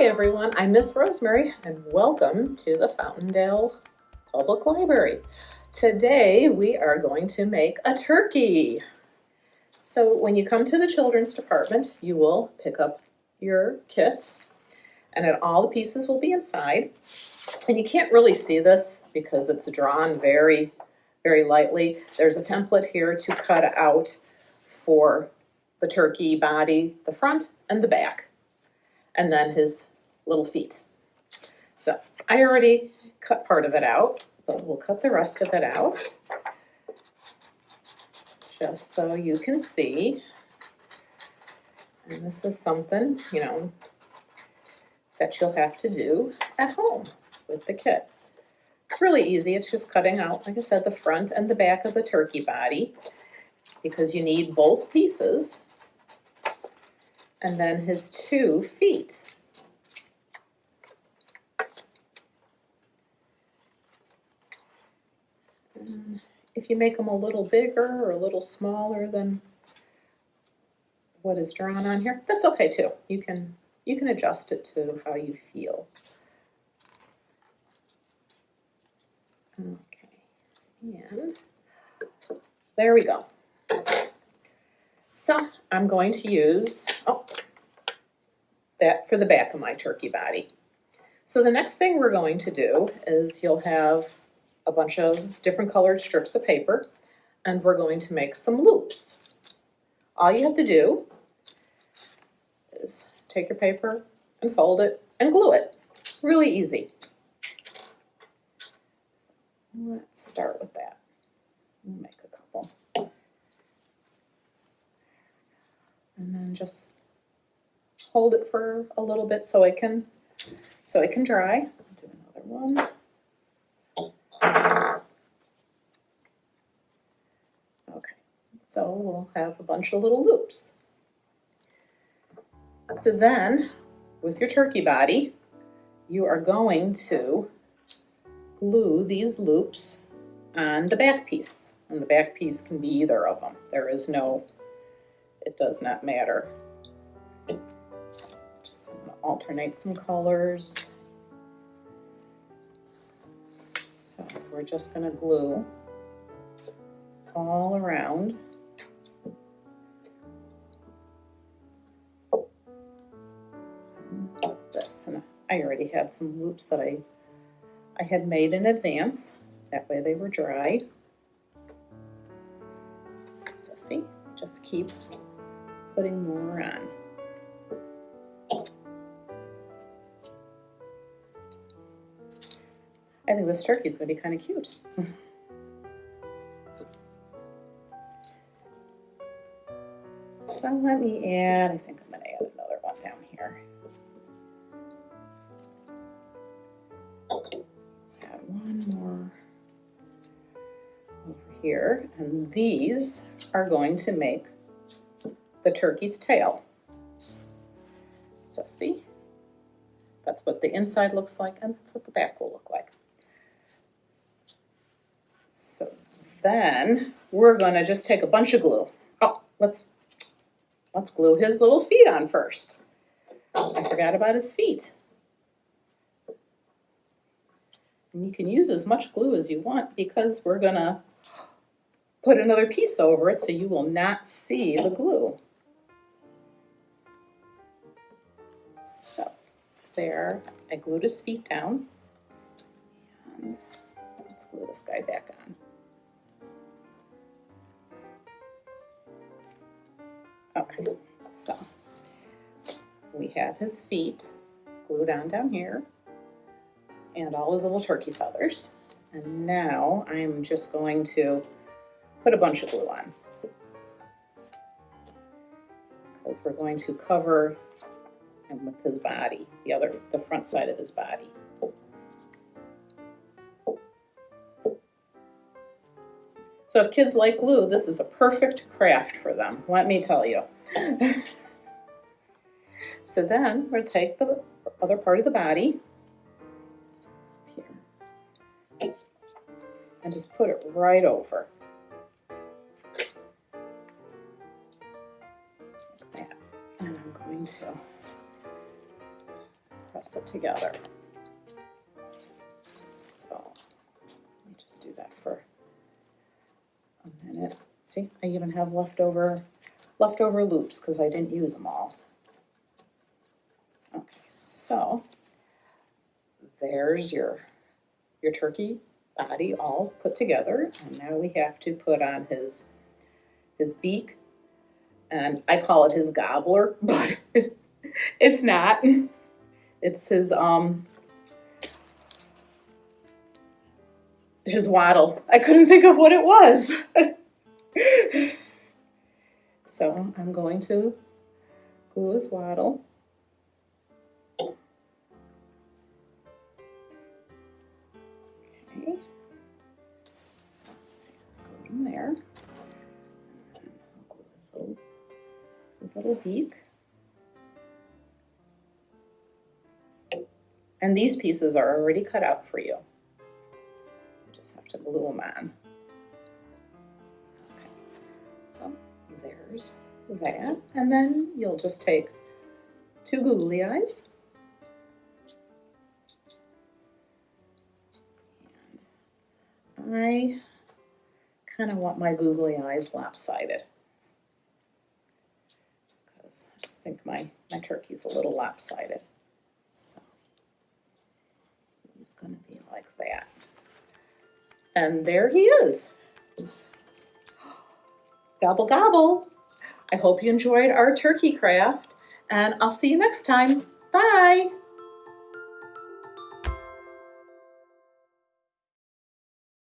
Hi everyone, I'm Miss Rosemary and welcome to the Fountaindale Public Library. Today we are going to make a turkey. So when you come to the children's department, you will pick up your kit and then all the pieces will be inside. And you can't really see this because it's drawn very, very lightly. There's a template here to cut out for the turkey body, the front and the back, and then his little feet. So I already cut part of it out, but we'll cut the rest of it out just so you can see. And this is something, that you'll have to do at home with the kit. It's really easy. It's just cutting out, like I said, the front and the back of the turkey body because you need both pieces. And then his 2 feet. And if you make them a little bigger or a little smaller than what is drawn on here, that's okay too. You can adjust it to how you feel. Okay, and there we go. So I'm going to use that for the back of my turkey body. So the next thing we're going to do is you'll have a bunch of different colored strips of paper and we're going to make some loops. All you have to do is take your paper and fold it and glue it. Really easy. So let's start with that. We'll make a couple. And then just hold it for a little bit so it can dry. I'll do another one. Okay, so we'll have a bunch of little loops. So then, with your turkey body, you are going to glue these loops on the back piece. And the back piece can be either of them. It does not matter. Just I'm gonna alternate some colors. So we're just gonna glue all around. This, and I already had some loops that I had made in advance. That way they were dry. So see, just keep putting more on. I think this turkey is going to be kind of cute. So let me add, I think I'm going to add another one down here. Add one more over here, and these are going to make the turkey's tail. So see, that's what the inside looks like, and that's what the back will look like. So then we're going to just take a bunch of glue. Oh, let's glue his little feet on first. I forgot about his feet. And you can use as much glue as you want because we're going to put another piece over it so you will not see the glue. So there, I glued his feet down. And let's glue this guy back on. Okay, so we have his feet glued on down here and all his little turkey feathers. And now I'm just going to put a bunch of glue on because we're going to cover him with his body, the front side of his body. So if kids like glue, this is a perfect craft for them, let me tell you. So then we'll take the other part of the body here and just put it right over. Like that. And I'm going to press it together. So let me just do that for a minute. See, I even have leftover loops because I didn't use them all. Okay, so there's your turkey body all put together, and now we have to put on his beak, and I call it his gobbler, but it's not. It's his waddle. I couldn't think of what it was. So I'm going to glue his waddle. Okay. So let's see, glue him there. And I'll glue his little beak. And these pieces are already cut out for you. You just have to glue them on. Okay. So there's that. And then you'll just take 2 googly eyes. And I kind of want my googly eyes lopsided, because I think my turkey's a little lopsided. So he's going to be like that. And there he is. Gobble, gobble. I hope you enjoyed our turkey craft, and I'll see you next time. Bye.